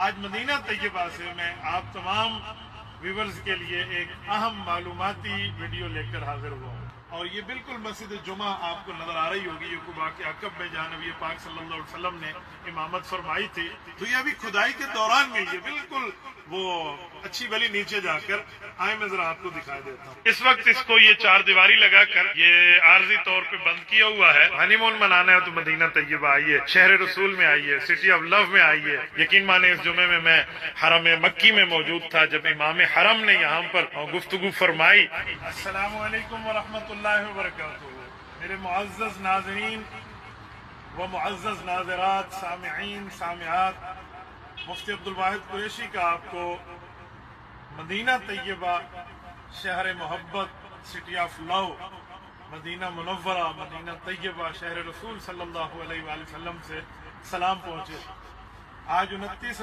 آج مدینہ طیبہ سے میں آپ تمام ویورز کے لیے ایک اہم معلوماتی ویڈیو لے کر حاضر ہوا ہوں، اور یہ بالکل مسجد جمعہ آپ کو نظر آ رہی ہوگی، یہ قباء کے عقب میں جہاں نبی پاک صلی اللہ علیہ وسلم نے امامت فرمائی تھی، تو یہ ابھی کھدائی کے دوران میں یہ بالکل وہ اچھی ولی نیچے جا کر آئے، میں ذرا آپ کو دکھا دیتا ہوں۔ اس وقت اس کو یہ چار دیواری لگا کر یہ عارضی طور پہ بند کیا ہوا ہے۔ ہنی مون منانا ہے تو مدینہ طیبہ آئیے، شہر رسول میں آئیے، سٹی آف لو میں آئیے۔ یقین مانے اس جمعے میں حرم مکی میں موجود تھا جب امام حرم نے یہاں پر گفتگو فرمائی۔ السلام علیکم ورحمۃ اللہ وبرکاتہ۔ میرے معزز ناظرین و معزز ناظرات، سامعین سامعات، مفتی عبدالواحد قریشی کا آپ کو مدینہ طیبہ، شہر محبت، سٹی آف لو، مدینہ منورہ، مدینہ طیبہ، شہر رسول صلی اللہ علیہ وآلہ وسلم سے سلام پہنچے۔ آج 29